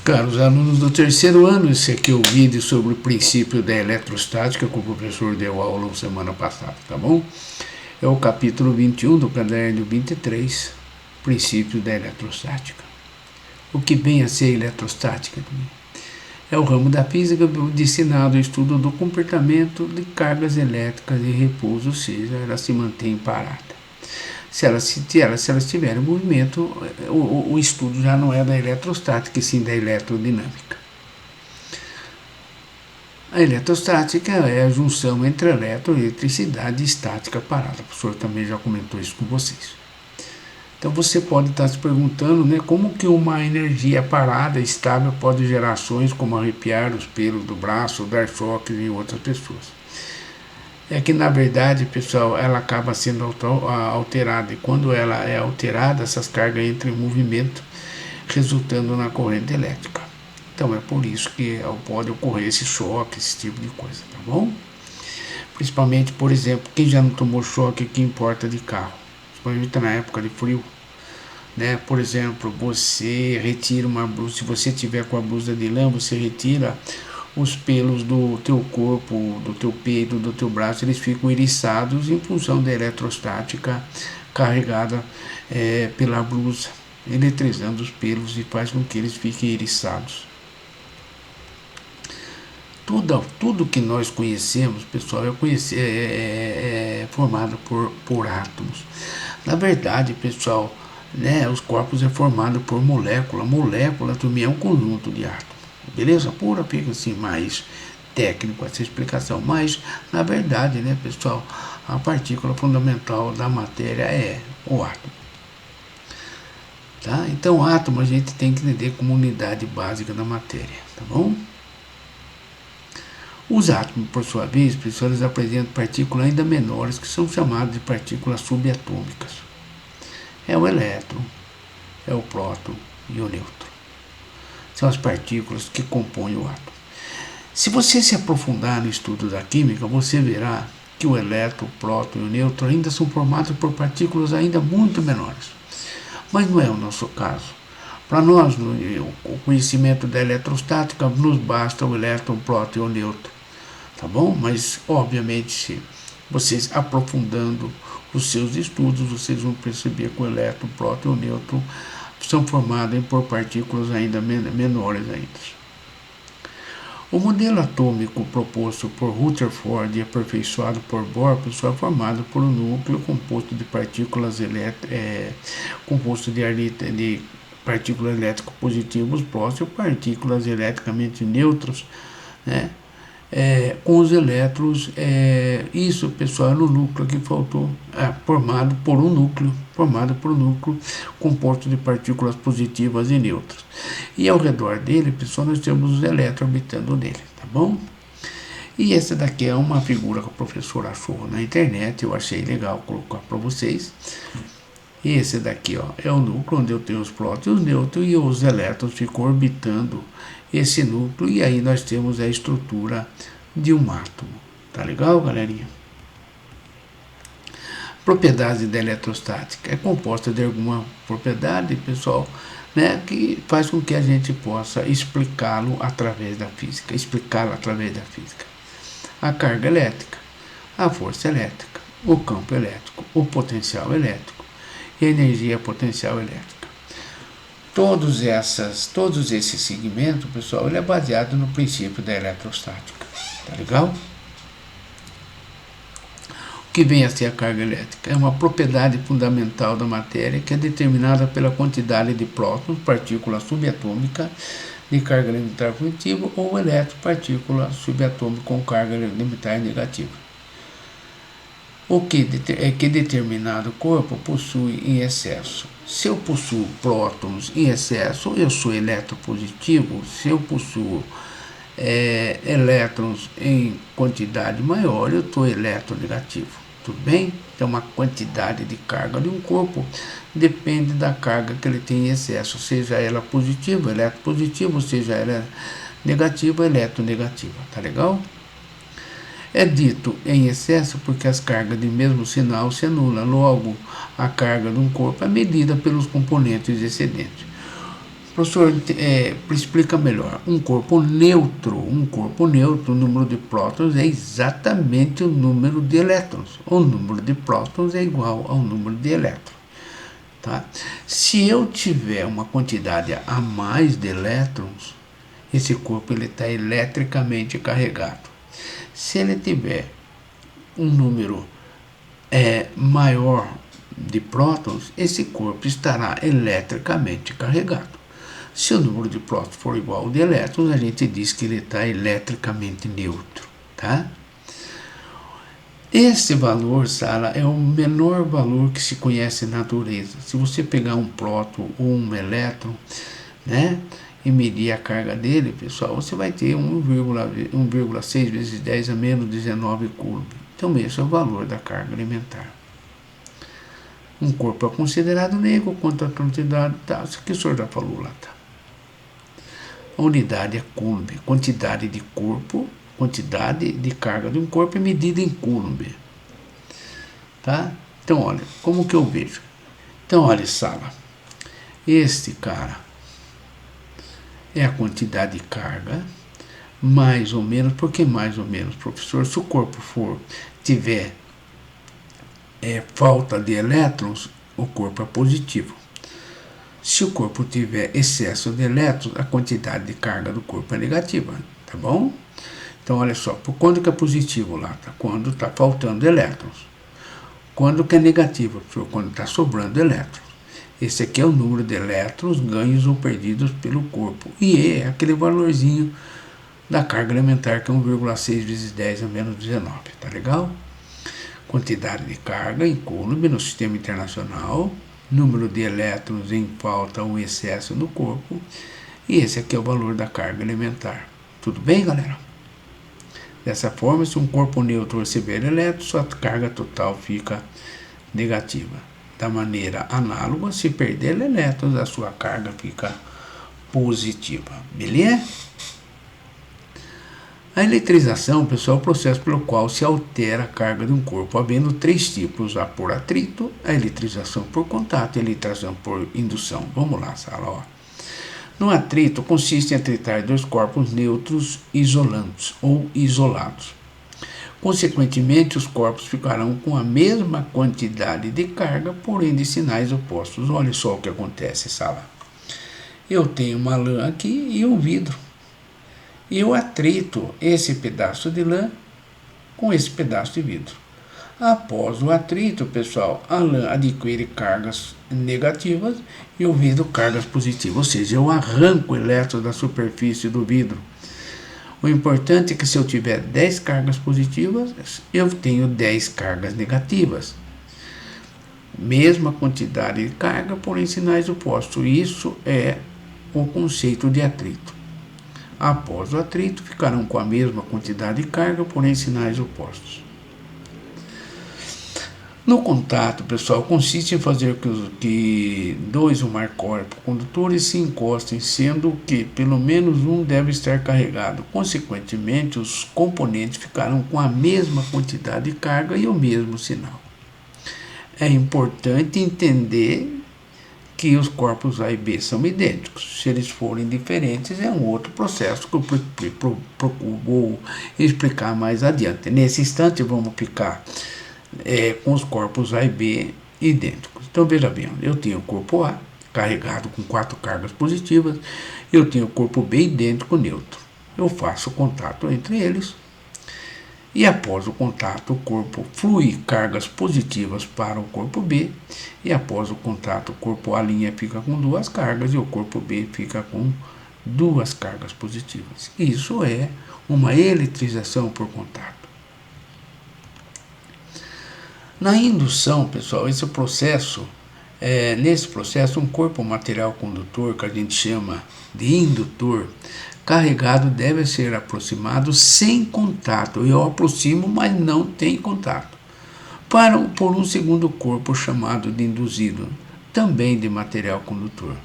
Caros alunos do terceiro ano, esse aqui é o vídeo sobre o princípio da eletrostática que o professor deu aula semana passada, tá bom? É o capítulo 21 do caderno 23, princípio da eletrostática. O que vem a ser eletrostática? É o ramo da física destinado ao estudo do comportamento de cargas elétricas em repouso, ou seja, ela se mantém parada. Se elas tiverem movimento, o estudo já não é da eletrostática, e sim da eletrodinâmica. A eletrostática é a junção entre eletricidade e estática parada. O professor também já comentou isso com vocês. Então você pode estar se perguntando, né, como que uma energia parada, estável, pode gerar ações como arrepiar os pelos do braço, dar choques em outras pessoas. É que, na verdade, pessoal, ela acaba sendo alterada, e quando ela é alterada, essas cargas entram em movimento, resultando na corrente elétrica. Então é por isso que pode ocorrer esse choque, esse tipo de coisa, tá bom? Principalmente, por exemplo, quem já não tomou choque aqui em porta de carro, principalmente na época de frio, né? Por exemplo, você retira uma blusa, se você tiver com a blusa de lã, você retira os pelos do teu corpo, do teu peito, do teu braço, eles ficam eriçados em função da eletrostática carregada pela blusa, eletrizando os pelos e faz com que eles fiquem eriçados. Tudo que nós conhecemos, pessoal, é formado por átomos. Na verdade, pessoal, né, os corpos é formado por molécula. Molécula também é um conjunto de átomos. Beleza? Pura, fica assim mais técnico essa explicação, mas na verdade, né, pessoal, a partícula fundamental da matéria é o átomo. Tá? Então, átomo a gente tem que entender como unidade básica da matéria, tá bom? Os átomos, por sua vez, pessoal, eles apresentam partículas ainda menores, que são chamadas de partículas subatômicas. É o elétron, é o próton e o nêutron. São as partículas que compõem o átomo. Se você se aprofundar no estudo da química, você verá que o elétron, o próton e o nêutron ainda são formados por partículas ainda muito menores. Mas não é o nosso caso. Para nós, o conhecimento da eletrostática, nos basta o elétron, o próton e o nêutron. Tá bom? Mas, obviamente, se vocês aprofundando os seus estudos, vocês vão perceber que o elétron, o próton e o nêutron são formados por partículas ainda menores ainda. O modelo atômico proposto por Rutherford e aperfeiçoado por Bohr é formado por um núcleo composto de partículas de partículas elétricas positivas próximas e partículas eletricamente neutras, né? Com os elétrons, isso, pessoal, é no núcleo que faltou, formado por um núcleo composto de partículas positivas e neutras. E ao redor dele, pessoal, nós temos os elétrons orbitando nele, tá bom? E essa daqui é uma figura que o professor achou na internet, eu achei legal colocar para vocês. E esse daqui, ó, é o núcleo onde eu tenho os prótons e os nêutrons, e os elétrons ficam orbitando esse núcleo, e aí nós temos a estrutura de um átomo. Tá legal, galerinha? Propriedade da eletrostática é composta de alguma propriedade, pessoal, né, que faz com que a gente possa explicá-la através da física. A carga elétrica, a força elétrica, o campo elétrico, o potencial elétrico e a energia potencial elétrica. Todos esses segmentos, pessoal, ele é baseado no princípio da eletrostática. Tá legal? O que vem a ser a carga elétrica? É uma propriedade fundamental da matéria que é determinada pela quantidade de prótons, partícula subatômica de carga elementar positiva, ou elétron, partícula subatômica com carga elementar negativa. O que é que determinado corpo possui em excesso. Se eu possuo prótons em excesso, eu sou eletropositivo. Se eu possuo elétrons em quantidade maior, eu estou eletronegativo. Tudo bem? Então, uma quantidade de carga de um corpo depende da carga que ele tem em excesso, seja ela positiva, eletropositiva, seja ela negativa, eletronegativa. Tá legal? É dito em excesso porque as cargas de mesmo sinal se anulam. Logo, a carga de um corpo é medida pelos componentes excedentes. Professor, explica melhor. Um corpo neutro, o número de prótons é exatamente o número de elétrons. O número de prótons é igual ao número de elétrons. Tá? Se eu tiver uma quantidade a mais de elétrons, esse corpo está eletricamente carregado. Se ele tiver um número maior de prótons, esse corpo estará eletricamente carregado. Se o número de prótons for igual ao de elétrons, a gente diz que ele está eletricamente neutro. Tá? Esse valor, Sara, é o menor valor que se conhece na natureza. Se você pegar um próton ou um elétron, né, e medir a carga dele, pessoal, você vai ter 1,6 vezes 10 a menos 19 coulomb. Então, esse é o valor da carga elementar. Um corpo é considerado negro quanto a quantidade, tá? Isso que o senhor já falou lá, tá? A unidade é coulomb, quantidade de corpo, quantidade de carga de um corpo é medida em coulomb. Tá? Então, olha, como que eu vejo? Então, olha, Sala, este cara é a quantidade de carga, mais ou menos. Por que mais ou menos, professor? Se o corpo tiver falta de elétrons, o corpo é positivo. Se o corpo tiver excesso de elétrons, a quantidade de carga do corpo é negativa, tá bom? Então, olha só, por quando que é positivo lá? Tá? Quando está faltando elétrons. Quando que é negativo? Quando está sobrando elétrons. Esse aqui é o número de elétrons ganhos ou perdidos pelo corpo. E é aquele valorzinho da carga elementar, que é 1,6 vezes 10 a menos 19. Tá legal? Quantidade de carga em coulomb no sistema internacional. Número de elétrons em falta ou excesso no corpo. E esse aqui é o valor da carga elementar. Tudo bem, galera? Dessa forma, se um corpo neutro receber elétrons, sua carga total fica negativa. Da maneira análoga, se perder elétrons, a sua carga fica positiva. Beleza? A eletrização, pessoal, é o processo pelo qual se altera a carga de um corpo, havendo três tipos: a por atrito, a eletrização por contato e a eletrização por indução. Vamos lá, Sala, ó. No atrito, consiste em atritar dois corpos neutros isolantes ou isolados. Consequentemente, os corpos ficarão com a mesma quantidade de carga, porém de sinais opostos. Olha só o que acontece, Sala. Eu tenho uma lã aqui e um vidro. E eu atrito esse pedaço de lã com esse pedaço de vidro. Após o atrito, pessoal, a lã adquire cargas negativas e o vidro cargas positivas. Ou seja, eu arranco elétrons da superfície do vidro. O importante é que se eu tiver 10 cargas positivas, eu tenho 10 cargas negativas. Mesma quantidade de carga, porém sinais opostos. Isso é o conceito de atrito. Após o atrito, ficarão com a mesma quantidade de carga, porém sinais opostos. No contato, pessoal, consiste em fazer que dois ou mais corpos condutores se encostem, sendo que pelo menos um deve estar carregado. Consequentemente, os componentes ficarão com a mesma quantidade de carga e o mesmo sinal. É importante entender que os corpos A e B são idênticos. Se eles forem diferentes, é um outro processo que eu vou explicar mais adiante. Nesse instante, vamos ficar com os corpos A e B idênticos. Então, veja bem, eu tenho o corpo A carregado com 4 cargas positivas, eu tenho o corpo B idêntico neutro. Eu faço o contato entre eles e após o contato o corpo flui cargas positivas para o corpo B e após o contato o corpo A' fica com 2 cargas e o corpo B fica com 2 cargas positivas. Isso é uma eletrização por contato. Na indução, pessoal, esse processo, nesse processo, um corpo material condutor, que a gente chama de indutor, carregado deve ser aproximado sem contato. Eu aproximo, mas não tem contato. Por um segundo corpo chamado de induzido, também de material condutor,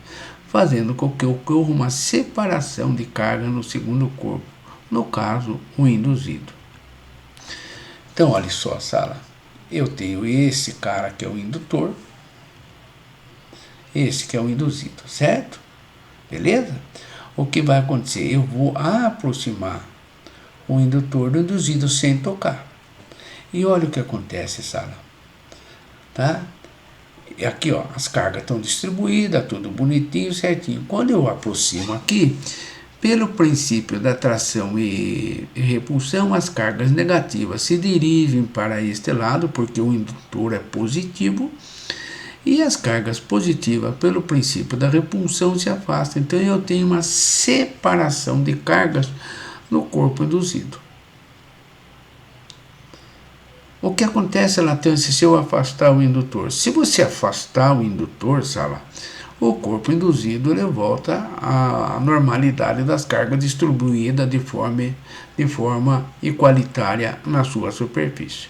fazendo com que ocorra uma separação de carga no segundo corpo, no caso, o induzido. Então, olha só, Sala. Eu tenho esse cara que é o indutor, esse que é o induzido, certo? beleza? O que vai acontecer? Eu vou aproximar o indutor do induzido sem tocar. E olha o que acontece, sala. Tá? E aqui, ó, as cargas estão distribuídas, tudo bonitinho, certinho. Quando eu aproximo aqui, pelo princípio da atração e repulsão, as cargas negativas se dirigem para este lado, porque o indutor é positivo, e as cargas positivas, pelo princípio da repulsão, se afastam. Então eu tenho uma separação de cargas no corpo induzido. O que acontece, latência, se eu afastar o indutor? Se você afastar o indutor, sala, o corpo induzido ele volta à normalidade das cargas distribuídas de forma igualitária na sua superfície.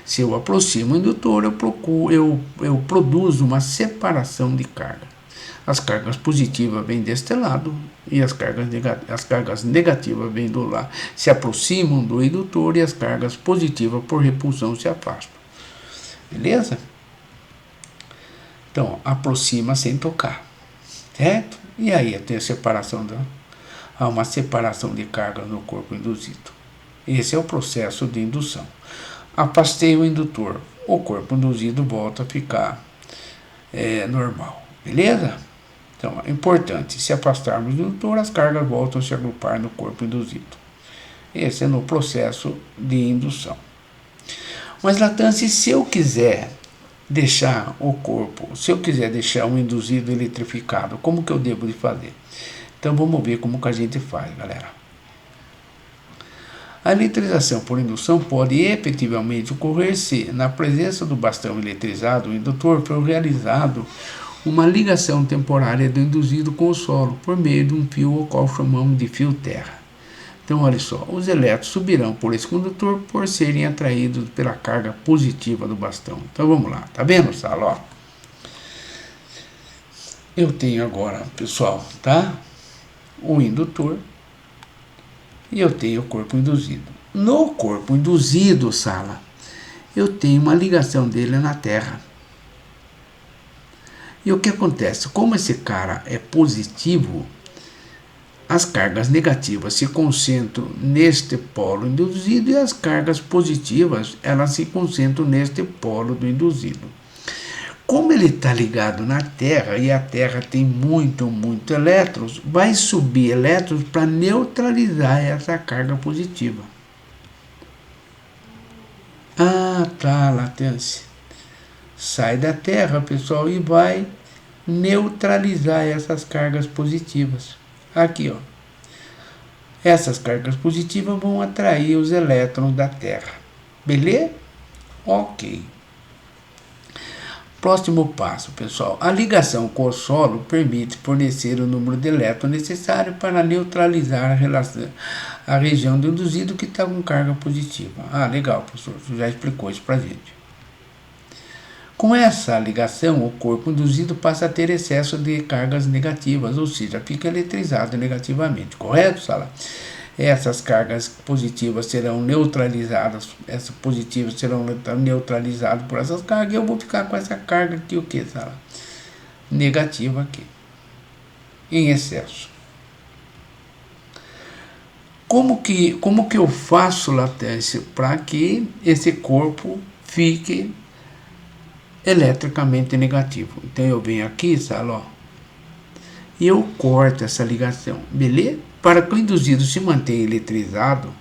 Se eu aproximo o indutor, eu produzo uma separação de carga. As cargas positivas vêm deste lado e as cargas negativas vêm do lado. Se aproximam do indutor e as cargas positivas, por repulsão, se afastam. Beleza? Então, aproxima sem tocar, certo? E aí tem a separação, há uma separação de cargas no corpo induzido. Esse é o processo de indução. Afastei o indutor, o corpo induzido volta a ficar normal, beleza? Então, é importante, se afastarmos do indutor, as cargas voltam a se agrupar no corpo induzido. Esse é no processo de indução. Mas, latência, se eu quiser deixar o corpo, se eu quiser deixar um induzido eletrificado, como que eu devo de fazer? Então vamos ver como que a gente faz, galera. A eletrização por indução pode efetivamente ocorrer se, na presença do bastão eletrizado, o indutor for realizado uma ligação temporária do induzido com o solo, por meio de um fio ao qual chamamos de fio terra. Então, olha só, os elétrons subirão por esse condutor por serem atraídos pela carga positiva do bastão. Então, vamos lá. Tá vendo, sala? Ó. Eu tenho agora, pessoal, tá? O indutor e eu tenho o corpo induzido. No corpo induzido, sala, eu tenho uma ligação dele na Terra. E o que acontece? Como esse cara é positivo, as cargas negativas se concentram neste polo induzido e as cargas positivas elas se concentram neste polo do induzido. Como ele está ligado na Terra e a Terra tem muito elétrons, vai subir elétrons para neutralizar essa carga positiva. Ah, tá, latência. Sai da Terra, pessoal, e vai neutralizar essas cargas positivas. Aqui, ó. Essas cargas positivas vão atrair os elétrons da Terra. Beleza? Ok. Próximo passo, pessoal. A ligação com o solo permite fornecer o número de elétrons necessário para neutralizar a região do induzido que está com carga positiva. Ah, legal, professor. Você já explicou isso para a gente. Com essa ligação, o corpo induzido passa a ter excesso de cargas negativas, ou seja, fica eletrizado negativamente. Correto, sala? Essas cargas positivas serão neutralizadas, essas positivas serão neutralizadas por essas cargas, e eu vou ficar com essa carga aqui, o que, sala? Negativa aqui, em excesso. Como que eu faço, latência, para que esse corpo fique eletricamente negativo? Então eu venho aqui, sala, ó, e eu corto essa ligação, beleza? Para que o induzido se mantenha eletrizado,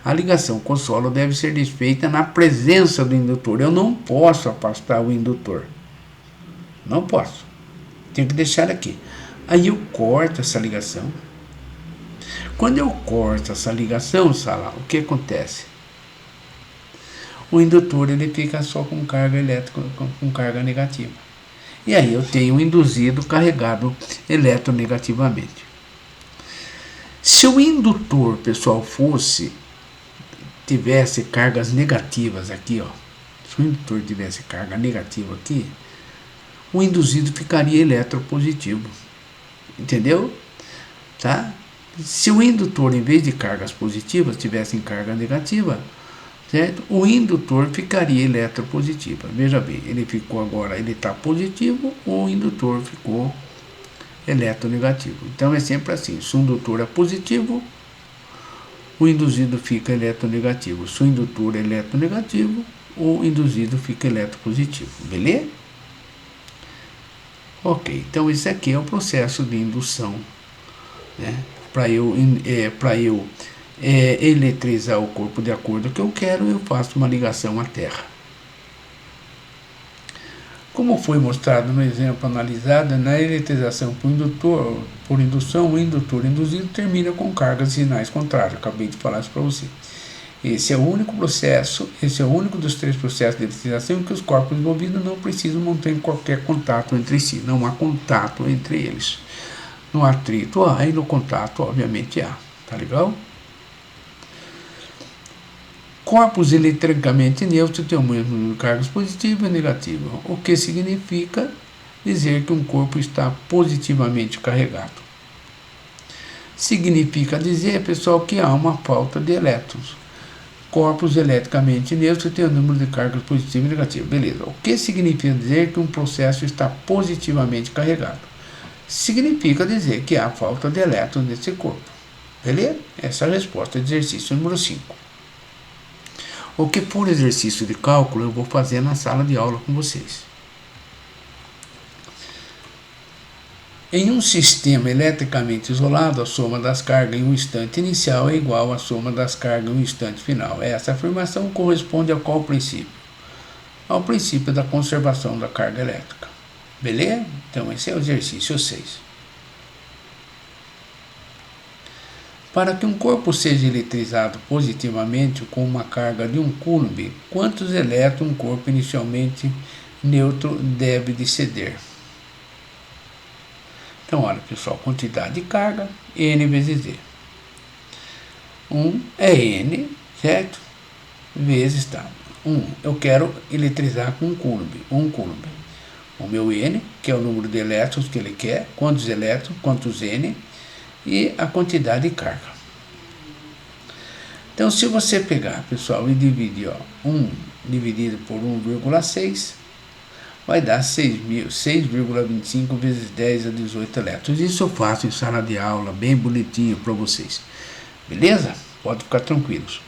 a ligação com o solo deve ser desfeita na presença do indutor. Eu não posso afastar o indutor, não posso, tenho que deixar aqui. Aí eu corto essa ligação. Quando eu corto essa ligação, sala, o que acontece? O indutor ele fica só com carga elétrica, com carga negativa. E aí eu tenho um induzido carregado eletronegativamente. Se o indutor, pessoal, tivesse cargas negativas aqui, ó, se o indutor tivesse carga negativa aqui, o induzido ficaria eletropositivo. Entendeu? Tá? Se o indutor, em vez de cargas positivas, tivesse carga negativa, certo? O indutor ficaria eletropositiva. Veja bem, ele ficou agora, ele está positivo, o indutor ficou eletronegativo. Então é sempre assim, se o indutor é positivo, o induzido fica eletronegativo. Se o indutor é eletronegativo, o induzido fica eletropositivo. Beleza? Ok, então esse aqui é o processo de indução, né? Para eu eletrizar o corpo de acordo com o que eu quero, eu faço uma ligação à Terra. Como foi mostrado no exemplo analisado, na eletrização por indução, o indutor induzido termina com cargas e sinais contrários. Acabei de falar isso para você. Esse é o único dos 3 processos de eletrização em que os corpos envolvidos não precisam manter qualquer contato entre si. Não há contato entre eles. No atrito há e no contato, obviamente, há. Tá legal? Corpos eletricamente neutros têm o mesmo número de cargas positivas e negativas, o que significa dizer que um corpo está positivamente carregado. Significa dizer, pessoal, que há uma falta de elétrons. Corpos eletricamente neutros têm o número de cargas positivas e negativas. Beleza. O que significa dizer que um processo está positivamente carregado? Significa dizer que há falta de elétrons nesse corpo. Beleza? Essa é a resposta do exercício número 5. O que for exercício de cálculo eu vou fazer na sala de aula com vocês. Em um sistema eletricamente isolado, a soma das cargas em um instante inicial é igual à soma das cargas em um instante final. Essa afirmação corresponde a qual princípio? Ao princípio da conservação da carga elétrica. Beleza? Então esse é o exercício 6. Para que um corpo seja eletrizado positivamente com uma carga de 1 coulomb, quantos elétrons um corpo inicialmente neutro deve de ceder? Então, olha, pessoal, quantidade de carga, N vezes D. 1 é N, certo? Vezes tá. 1, eu quero eletrizar com 1 coulomb. O meu N, que é o número de elétrons que ele quer, quantos elétrons, quantos N, e a quantidade de carga. Então, se você pegar, pessoal, e dividir 1 dividido por 1,6, vai dar 6,25 vezes 10 a 18 elétrons. Isso eu faço em sala de aula, bem bonitinho para vocês. Beleza? Pode ficar tranquilos.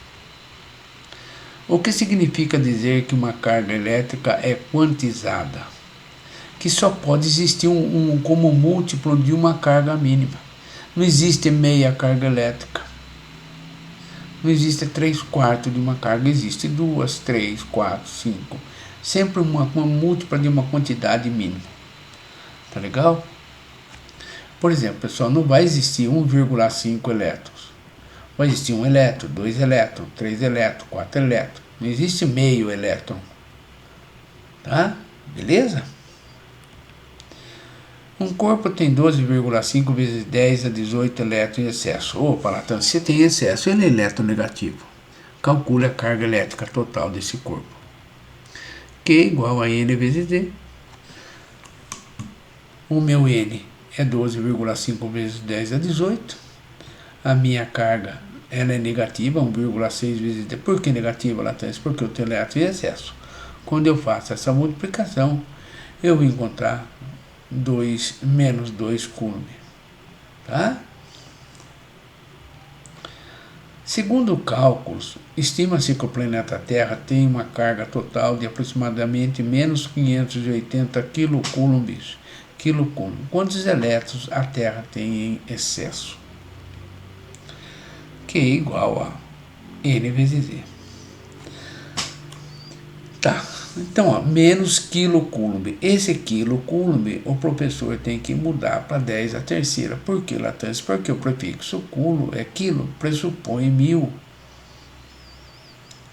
O que significa dizer que uma carga elétrica é quantizada? Que só pode existir como múltiplo de uma carga mínima. Não existe meia carga elétrica. Não existe 3/4 de uma carga. Existe 2, 3, 4, 5. Sempre uma múltipla de uma quantidade mínima. Tá legal? Por exemplo, pessoal, não vai existir 1,5 elétrons. Vai existir 1 elétron, 2 elétrons, 3 elétrons, 4 elétrons. Não existe meio elétron. Tá? Beleza? Um corpo tem 12,5 vezes 10 a 18 elétrons em excesso. Opa, Natan, se tem excesso, ele é eletronegativo. Calcule a carga elétrica total desse corpo. Q igual a N vezes D. O meu N é 12,5 vezes 10 a 18. A minha carga ela é negativa, 1,6 vezes D. Por que negativa, Natan? Porque eu tenho elétron em excesso. Quando eu faço essa multiplicação, eu vou encontrar menos 2 coulomb, tá? Segundo cálculos, estima-se que o planeta Terra tem uma carga total de aproximadamente menos 580 quilocoulombs. Quantos elétrons a Terra tem em excesso? Que é igual a N vezes E. Tá. Então, menos quilocoulomb. Esse quilocoulomb, o professor tem que mudar para 10 a terceira. Por que, Latância? Porque o prefixo quilo é quilo, pressupõe 1000.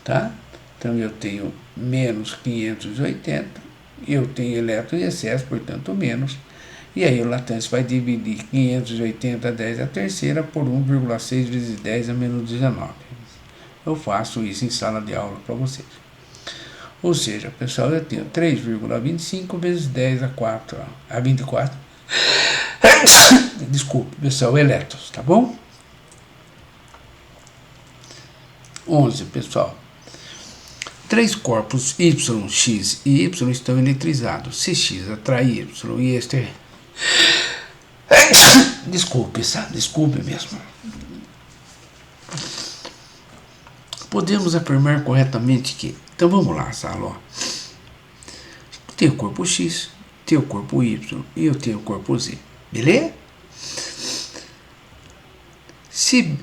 Tá? Então, eu tenho menos 580, eu tenho elétron em excesso, portanto, menos. E aí, o Latância vai dividir 580 a 10 a terceira por 1,6 vezes 10 a menos 19. Eu faço isso em sala de aula para vocês. Ou seja, pessoal, eu tenho 3,25 vezes 10 a 24. Desculpe, pessoal, elétrons, tá bom? 11, pessoal. 3 corpos Y, X e Y estão eletrizados. Se X atrai Y e este Desculpe, sabe? Desculpe mesmo. Podemos afirmar corretamente que... Então vamos lá, Salo. Tem o corpo X, tem o corpo Y e eu tenho o corpo Z. Beleza? Se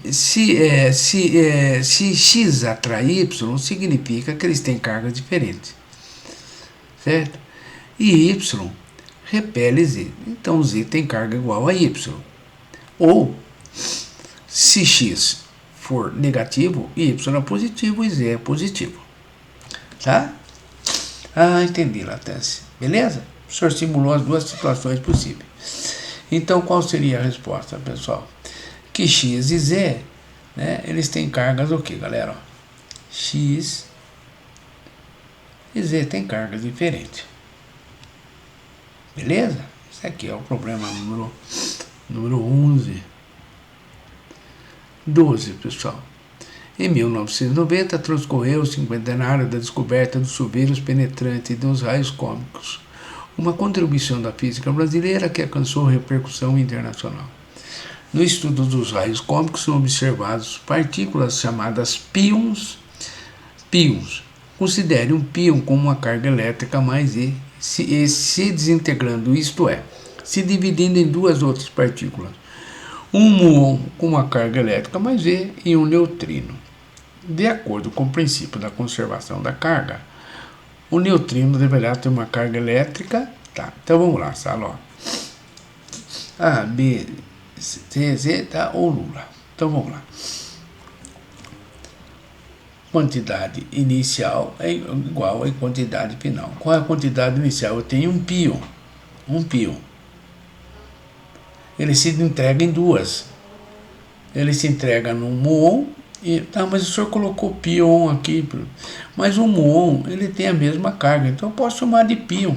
X atrai Y, significa que eles têm cargas diferentes. Certo? E Y repele Z. Então Z tem carga igual a Y. Ou, se X for negativo, Y é positivo e Z é positivo. Tá? Ah, entendi, Latência. Beleza? O senhor simulou as duas situações possíveis. Então, qual seria a resposta, pessoal? Que X e Z, né, eles têm cargas o que, galera? X e Z têm cargas diferentes. Beleza? Esse aqui é o problema número 11. 12, pessoal. Em 1990, transcorreu o cinquentenário da descoberta dos chuveiros penetrantes e dos raios cômicos, uma contribuição da física brasileira que alcançou repercussão internacional. No estudo dos raios cômicos são observadas partículas chamadas pions. Considere um pion como uma carga elétrica mais E, se desintegrando, isto é, se dividindo em duas outras partículas. Um muon com uma carga elétrica mais E e um neutrino. De acordo com o princípio da conservação da carga, o neutrino deverá ter uma carga elétrica. Tá, então vamos lá, Saló. A, B, C, Z, tá, ou Lula. Então vamos lá. Quantidade inicial é igual a quantidade final. Qual é a quantidade inicial? Eu tenho um pion. Ele se entrega em duas. Ele se entrega no muon. Tá, mas o senhor colocou pion aqui. Mas o muon, ele tem a mesma carga. Então eu posso chamar de pion.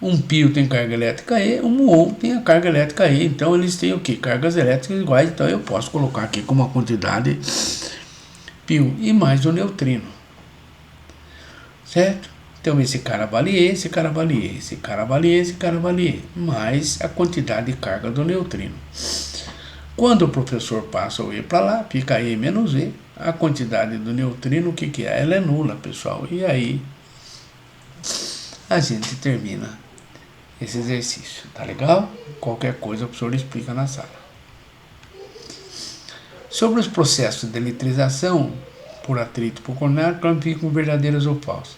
Um pion tem carga elétrica E, um muon tem a carga elétrica E. Então eles têm o quê? Cargas elétricas iguais. Então eu posso colocar aqui como uma quantidade pion e mais o neutrino. Certo? Então esse cara vale E, esse cara vale E, esse cara vale E, esse cara vale E. Mais a quantidade de carga do neutrino. Quando o professor passa o E para lá, fica E menos E. A quantidade do neutrino, o que é? Ela é nula, pessoal. E aí a gente termina esse exercício. Tá legal? Qualquer coisa o professor explica na sala. Sobre os processos de eletrização por atrito por coronário, classificam verdadeiras ou falsas.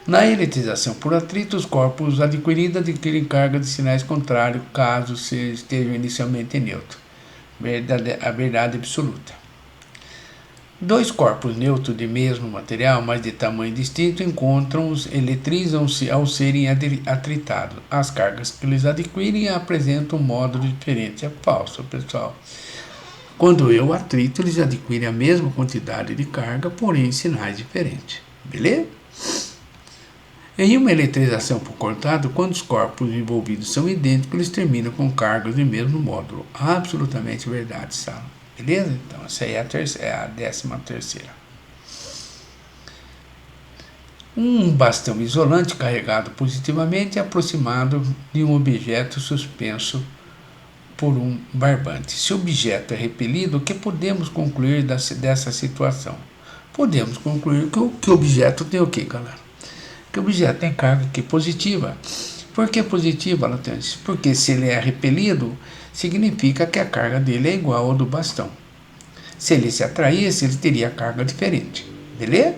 Na eletrização por atrito, os corpos adquirem carga de sinais contrários, caso estejam inicialmente neutros. A verdade absoluta. Dois corpos neutros de mesmo material, mas de tamanho distinto, eletrizam-se ao serem atritados. As cargas que eles adquirem apresentam um módulo diferente. É falso, pessoal. Quando eu atrito, eles adquirem a mesma quantidade de carga, porém em sinais diferentes. Beleza? Em uma eletrização por contato, quando os corpos envolvidos são idênticos, eles terminam com cargas do mesmo módulo. Absolutamente verdade, Sala. Beleza? Então, essa aí é a 13ª. Um bastão isolante carregado positivamente é aproximado de um objeto suspenso por um barbante. Se o objeto é repelido, o que podemos concluir dessa situação? Podemos concluir que o objeto tem o quê, galera? Que o objeto tem carga aqui positiva. Por que positiva, Latência? Porque se ele é repelido, significa que a carga dele é igual ao do bastão. Se ele se atraísse, ele teria carga diferente. Beleza?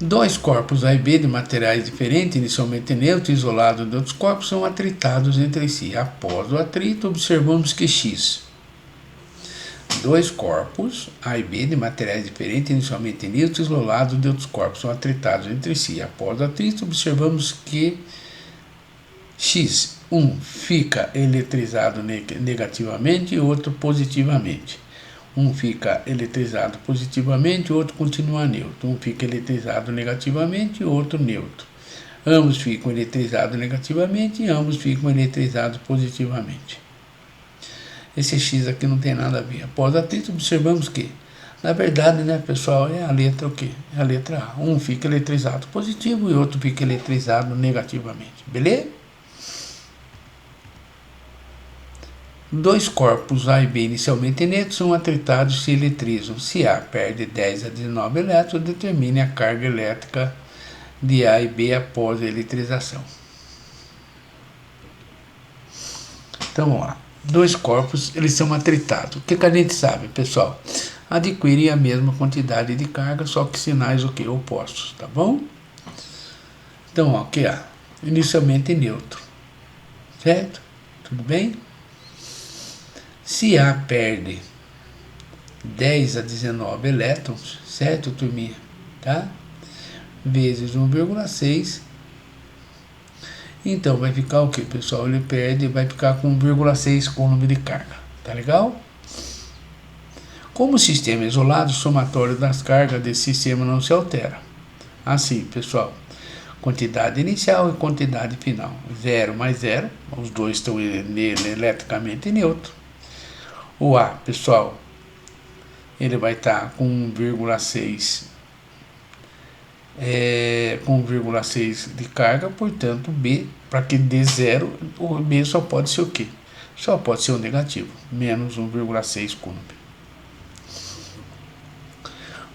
Dois corpos A e B de materiais diferentes, inicialmente neutros e isolados de outros corpos, são atritados entre si. Após o atrito, observamos que X. Dois corpos A e B de materiais diferentes, inicialmente neutros e isolados de outros corpos, são atritados entre si. Após o atrito, observamos que X, um fica eletrizado negativamente e outro positivamente. Um fica eletrizado positivamente e outro continua neutro. Um fica eletrizado negativamente e outro neutro. Ambos ficam eletrizados negativamente e ambos ficam eletrizados positivamente. Esse X aqui não tem nada a ver. Após o atrito, observamos que Na verdade, né, pessoal, é a letra o quê? É a letra A. Um fica eletrizado positivo e outro fica eletrizado negativamente. Beleza? Dois corpos A e B inicialmente neutros são atritados e se eletrizam. Se A perde 10 a 19 elétrons, determine a carga elétrica de A e B após a eletrização. Então vamos lá. Dois corpos, eles são atritados. O que a gente sabe, pessoal? Adquirem a mesma quantidade de carga, só que sinais o que? Opostos, tá bom? Então, ó, que A, inicialmente neutro, certo? Tudo bem? Se A perde 10 a 19 elétrons, certo, turminha? Tá? Vezes 1,6. Então vai ficar o que, pessoal? Ele perde, vai ficar com 1,6 coulomb de carga. Tá legal? Como o sistema é isolado, o somatório das cargas desse sistema não se altera. Assim, pessoal, quantidade inicial e quantidade final. 0 mais 0, os dois estão eletricamente neutros. O A, pessoal, ele vai estar com 1,6 com 1,6 de carga, portanto, B, para que dê 0, o B só pode ser o quê? Só pode ser o negativo, menos 1,6 coulomb.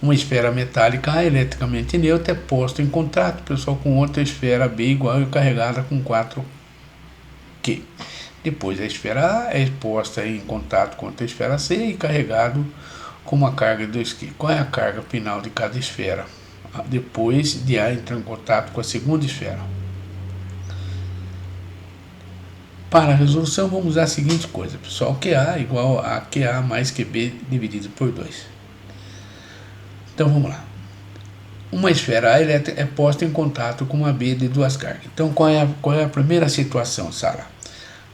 Uma esfera metálica A eletricamente neutra é posta em contato, pessoal, com outra esfera B igual e carregada com 4Q. Depois a esfera A é posta em contato com outra esfera C e carregado com uma carga de 2Q. Qual é a carga final de cada esfera? Depois de A entrar em contato com a segunda esfera. Para a resolução, vamos usar a seguinte coisa, pessoal. QA igual a QA mais QB dividido por 2. Então, vamos lá. Uma esfera A elétrica é posta em contato com uma B de duas cargas. Então, qual é a primeira situação, Sara?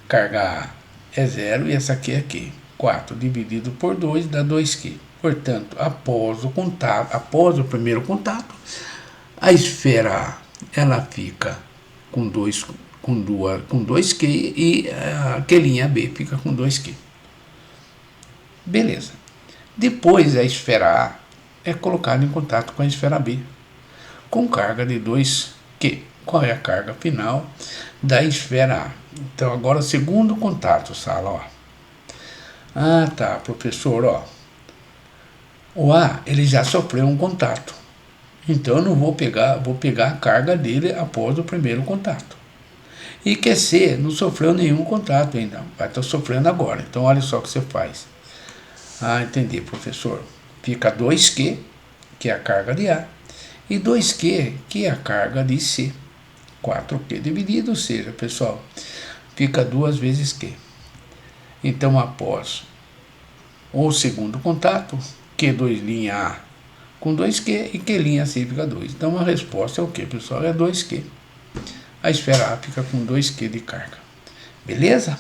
Carga A é 0 e essa aqui é Q. 4 dividido por 2 dá 2Q. Portanto, após o primeiro contato, a esfera A ela fica com 2Q e a quelinha B fica com 2Q. Beleza. Depois a esfera A é colocada em contato com a esfera B, com carga de 2Q. Qual é a carga final da esfera A? Então, agora o segundo contato, Sala, ó. Ah, tá, professor, ó. O A, ele já sofreu um contato. Então, eu não vou pegar a carga dele após o primeiro contato. E QC não sofreu nenhum contato ainda, vai estar sofrendo agora. Então, olha só o que você faz. Ah, entendi, professor. Fica 2Q, que é a carga de A, e 2Q, que é a carga de C. 4Q dividido, ou seja, pessoal, fica 2 vezes Q. Então, após o segundo contato, Q2' A com 2Q e Q' C fica 2. Então, a resposta é o que, pessoal? É 2Q. A esfera A fica com 2Q de carga. Beleza?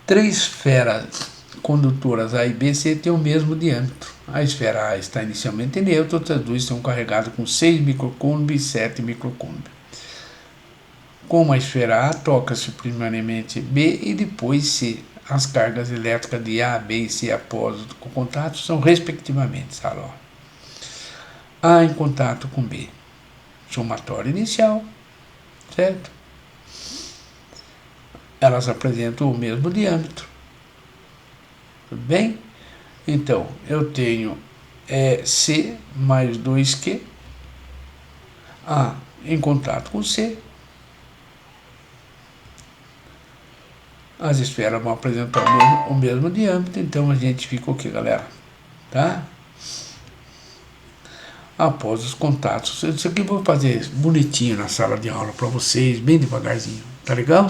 Três esferas condutoras A e B, C têm o mesmo diâmetro. A esfera A está inicialmente neutra, outras duas estão carregadas com 6 microcoulomb e 7 microcoulomb. Como a esfera A, toca-se primariamente B e depois C. As cargas elétricas de A, B e C após o contato são respectivamente, Saló. A em contato com B, somatório inicial, certo? Elas apresentam o mesmo diâmetro. Tudo bem? Então, eu tenho C mais 2Q, A em contato com C. As esferas vão apresentar o mesmo diâmetro, então a gente fica o que, galera? Tá? Após os contatos. Isso aqui eu vou fazer bonitinho na sala de aula para vocês, bem devagarzinho. Tá legal?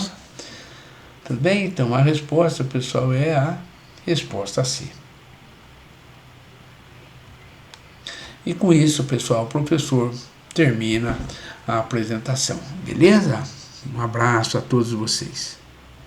Tudo bem? Então, a resposta, pessoal, é a resposta C. E com isso, pessoal, o professor termina a apresentação. Beleza? Um abraço a todos vocês.